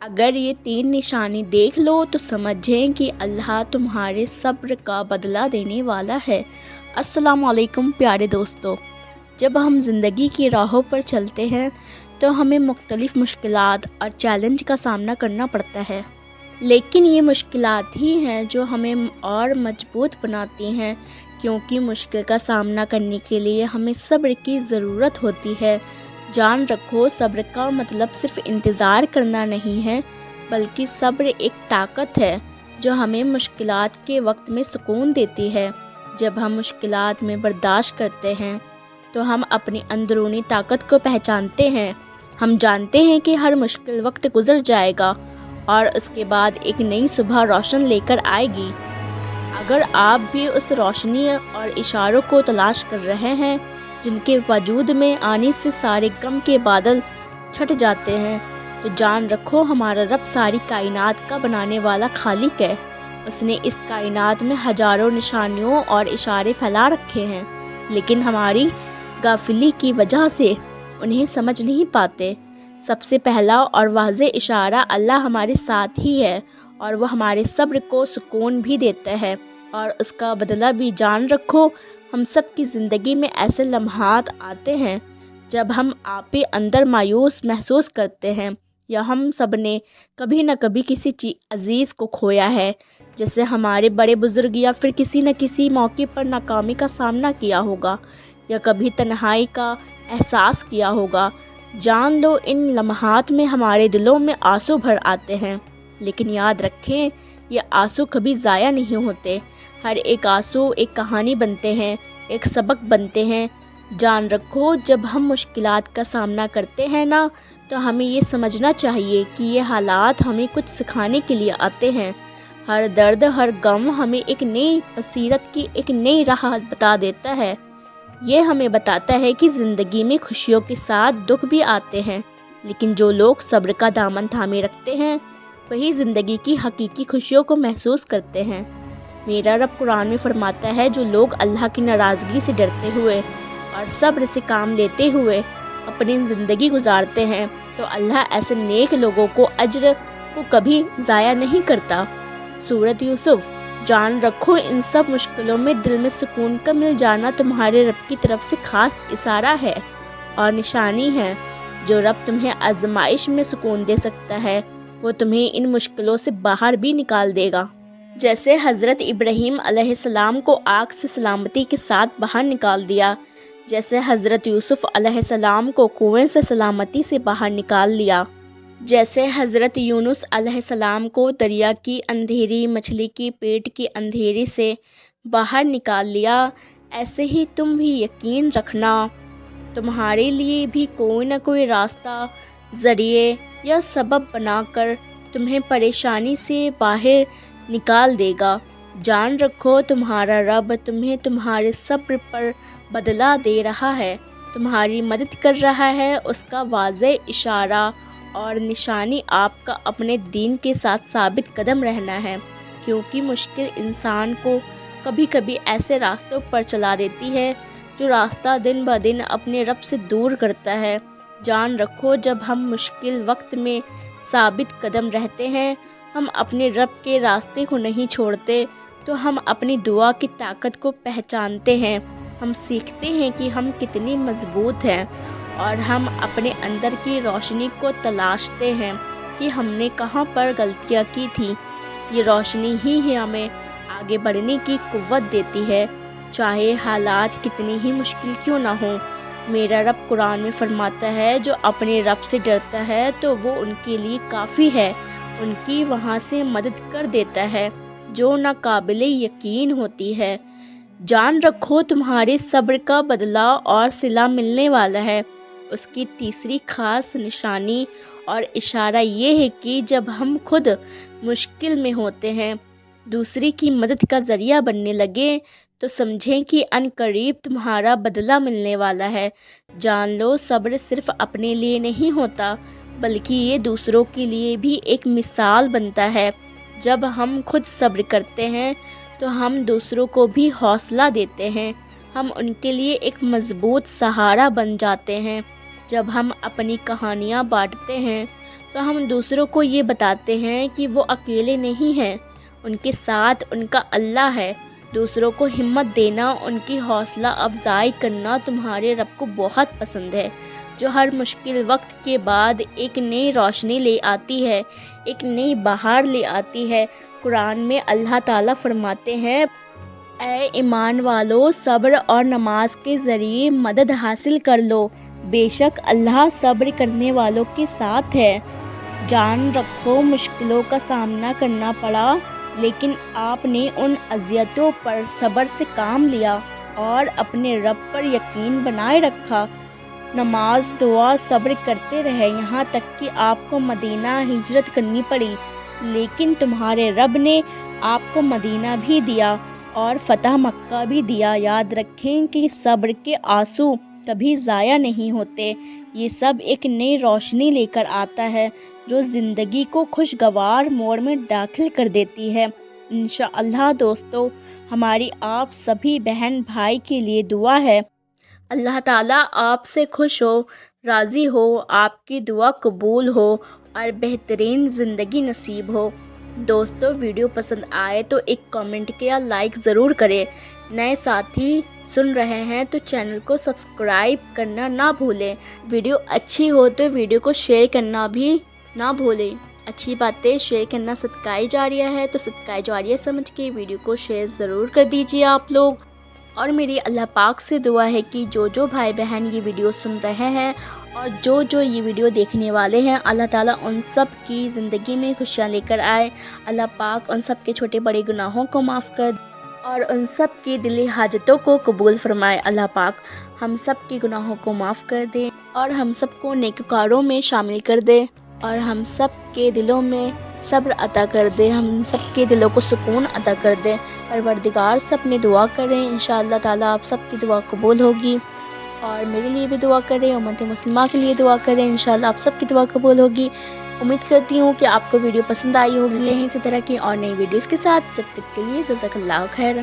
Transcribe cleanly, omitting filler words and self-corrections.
اگر یہ 3 نشانی دیکھ لو تو سمجھیں کہ اللہ تمہارے صبر کا بدلہ دینے والا ہے۔ السلام علیکم پیارے دوستو، جب ہم زندگی کی راہوں پر چلتے ہیں تو ہمیں مختلف مشکلات اور چیلنج کا سامنا کرنا پڑتا ہے، لیکن یہ مشکلات ہی ہیں جو ہمیں اور مضبوط بناتی ہیں، کیونکہ مشکل کا سامنا کرنے کے لیے ہمیں صبر کی ضرورت ہوتی ہے۔ جان رکھو، صبر کا مطلب صرف انتظار کرنا نہیں ہے، بلکہ صبر ایک طاقت ہے جو ہمیں مشکلات کے وقت میں سکون دیتی ہے۔ جب ہم مشکلات میں برداشت کرتے ہیں تو ہم اپنی اندرونی طاقت کو پہچانتے ہیں۔ ہم جانتے ہیں کہ ہر مشکل وقت گزر جائے گا اور اس کے بعد ایک نئی صبح روشن لے کر آئے گی۔ اگر آپ بھی اس روشنی اور اشاروں کو تلاش کر رہے ہیں جن کے وجود میں آنے سے سارے غم کے بادل چھٹ جاتے ہیں، تو جان رکھو ہمارا رب ساری کائنات کا بنانے والا خالق ہے۔ اس نے اس کائنات میں ہزاروں نشانیوں اور اشارے پھیلا رکھے ہیں، لیکن ہماری غافلی کی وجہ سے انہیں سمجھ نہیں پاتے۔ سب سے پہلا اور واضح اشارہ اللہ ہمارے ساتھ ہی ہے، اور وہ ہمارے صبر کو سکون بھی دیتا ہے اور اس کا بدلہ بھی۔ جان رکھو، ہم سب کی زندگی میں ایسے لمحات آتے ہیں جب ہم آپ اندر مایوس محسوس کرتے ہیں، یا ہم سب نے کبھی نہ کبھی کسی عزیز کو کھویا ہے، جیسے ہمارے بڑے بزرگ، یا پھر کسی نہ کسی موقع پر ناکامی کا سامنا کیا ہوگا، یا کبھی تنہائی کا احساس کیا ہوگا۔ جان لو، ان لمحات میں ہمارے دلوں میں آنسو بھر آتے ہیں، لیکن یاد رکھیں یہ آنسو کبھی ضائع نہیں ہوتے۔ ہر ایک آنسو ایک کہانی بنتے ہیں، ایک سبق بنتے ہیں۔ جان رکھو، جب ہم مشکلات کا سامنا کرتے ہیں نا، تو ہمیں یہ سمجھنا چاہیے کہ یہ حالات ہمیں کچھ سکھانے کے لیے آتے ہیں۔ ہر درد، ہر غم ہمیں ایک نئی بصیرت کی ایک نئی راہ بتا دیتا ہے۔ یہ ہمیں بتاتا ہے کہ زندگی میں خوشیوں کے ساتھ دکھ بھی آتے ہیں، لیکن جو لوگ صبر کا دامن تھامے رکھتے ہیں وہی زندگی کی حقیقی خوشیوں کو محسوس کرتے ہیں۔ میرا رب قرآن میں فرماتا ہے، جو لوگ اللہ کی ناراضگی سے ڈرتے ہوئے اور صبر سے کام لیتے ہوئے اپنی زندگی گزارتے ہیں تو اللہ ایسے نیک لوگوں کو اجر کو کبھی ضائع نہیں کرتا۔ سورۃ یوسف۔ جان رکھو، ان سب مشکلوں میں دل میں سکون کا مل جانا تمہارے رب کی طرف سے خاص اشارہ ہے اور نشانی ہے۔ جو رب تمہیں آزمائش میں سکون دے سکتا ہے، وہ تمہیں ان مشکلوں سے باہر بھی نکال دے گا۔ جیسے حضرت ابراہیم علیہ السلام کو آگ سے سلامتی کے ساتھ باہر نکال دیا، جیسے حضرت یوسف علیہ السلام کو کنویں سے سلامتی سے باہر نکال لیا، جیسے حضرت یونس علیہ السلام کو دریا کی اندھیری مچھلی کی پیٹ کی اندھیری سے باہر نکال لیا، ایسے ہی تم بھی یقین رکھنا تمہارے لیے بھی کوئی نہ کوئی راستہ، ذریعے یا سبب بنا کر تمہیں پریشانی سے باہر نکال دے گا۔ جان رکھو، تمہارا رب تمہیں تمہارے صبر پر بدلہ دے رہا ہے، تمہاری مدد کر رہا ہے۔ اس کا واضح اشارہ اور نشانی آپ کا اپنے دین کے ساتھ ثابت قدم رہنا ہے، کیونکہ مشکل انسان کو کبھی کبھی ایسے راستوں پر چلا دیتی ہے جو راستہ دن بہ دن اپنے رب سے دور کرتا ہے۔ جان رکھو، جب ہم مشکل وقت میں ثابت قدم رہتے ہیں، ہم اپنے رب کے راستے کو نہیں چھوڑتے، تو ہم اپنی دعا کی طاقت کو پہچانتے ہیں۔ ہم سیکھتے ہیں کہ ہم کتنی مضبوط ہیں، اور ہم اپنے اندر کی روشنی کو تلاشتے ہیں کہ ہم نے کہاں پر غلطیاں کی تھیں۔ یہ روشنی ہی ہمیں آگے بڑھنے کی قوت دیتی ہے، چاہے حالات کتنی ہی مشکل کیوں نہ ہوں۔ میرا رب قرآن میں فرماتا ہے، جو اپنے رب سے ڈرتا ہے تو وہ ان کے لیے کافی ہے، ان کی وہاں سے مدد کر دیتا ہے جو ناقابل یقین ہوتی ہے۔ جان رکھو، تمہارے صبر کا بدلہ اور صلہ ملنے والا ہے۔ اس کی تیسری خاص نشانی اور اشارہ یہ ہے کہ جب ہم خود مشکل میں ہوتے ہیں، دوسری کی مدد کا ذریعہ بننے لگے، تو سمجھیں کہ ان قریب تمہارا بدلہ ملنے والا ہے۔ جان لو، صبر صرف اپنے لیے نہیں ہوتا، بلکہ یہ دوسروں کے لیے بھی ایک مثال بنتا ہے۔ جب ہم خود صبر کرتے ہیں تو ہم دوسروں کو بھی حوصلہ دیتے ہیں، ہم ان کے لیے ایک مضبوط سہارا بن جاتے ہیں۔ جب ہم اپنی کہانیاں بانٹتے ہیں تو ہم دوسروں کو یہ بتاتے ہیں کہ وہ اکیلے نہیں ہیں، ان کے ساتھ ان کا اللہ ہے۔ دوسروں کو ہمت دینا، ان کی حوصلہ افزائی کرنا تمہارے رب کو بہت پسند ہے، جو ہر مشکل وقت کے بعد ایک نئی روشنی لے آتی ہے، ایک نئی بہار لے آتی ہے۔ قرآن میں اللہ تعالیٰ فرماتے ہیں، اے ایمان والو، صبر اور نماز کے ذریعے مدد حاصل کر لو، بے شک اللہ صبر کرنے والوں کے ساتھ ہے۔ جان رکھو مشکلوں کا سامنا کرنا پڑا، لیکن آپ نے ان اذیتوں پر صبر سے کام لیا اور اپنے رب پر یقین بنائے رکھا۔ نماز، دعا، صبر کرتے رہے یہاں تک کہ آپ کو مدینہ ہجرت کرنی پڑی، لیکن تمہارے رب نے آپ کو مدینہ بھی دیا اور فتح مکہ بھی دیا۔ یاد رکھیں کہ صبر کے آنسو کبھی ضائع نہیں ہوتے، یہ سب ایک نئی روشنی لے کر آتا ہے جو زندگی کو خوشگوار موڑ میں داخل کر دیتی ہے۔ انشاءاللہ دوستو، ہماری آپ سبھی بہن بھائی کے لیے دعا ہے، اللہ تعالیٰ آپ سے خوش ہو، راضی ہو، آپ کی دعا قبول ہو اور بہترین زندگی نصیب ہو۔ دوستو، ویڈیو پسند آئے تو ایک کامنٹ یا لائک ضرور کریں۔ نئے ساتھی سن رہے ہیں تو چینل کو سبسکرائب کرنا نہ بھولیں۔ ویڈیو اچھی ہو تو ویڈیو کو شیئر کرنا بھی نہ بھولیں۔ اچھی باتیں شیئر کرنا صدقہ جاریہ ہے، تو صدقہ جاریہ سمجھ کے ویڈیو کو شیئر ضرور کر دیجیے آپ لوگ۔ اور میری اللہ پاک سے دعا ہے کہ جو بھائی بہن یہ ویڈیو سن رہے ہیں اور جو یہ ویڈیو دیکھنے والے ہیں، اللہ تعالیٰ ان سب کی زندگی میں خوشیاں لے کر آئے۔ اللہ پاک ان سب کے چھوٹے بڑے گناہوں کو معاف کر اور ان سب کی دلی حاجتوں کو قبول فرمائے۔ اللہ پاک ہم سب کی گناہوں کو معاف کر دے اور ہم سب کو نیکوکاروں میں شامل کر دے اور ہم سب کے دلوں میں صبر عطا کر دے، ہم سب کے دلوں کو سکون عطا کر دے۔ پروردگار سے اپنی دعا کریں، انشاءاللہ تعالیٰ آپ سب کی دعا قبول ہوگی، اور میرے لیے بھی دعا کریں، امت مسلمہ کے لیے دعا کریں، انشاءاللہ آپ سب کی دعا قبول ہوگی۔ امید کرتی ہوں کہ آپ کو ویڈیو پسند آئی ہوگی۔ ملتے ہیں اسی طرح کی اور نئی ویڈیوز کے ساتھ، جب تک کے لیے جزاک اللہ خیر۔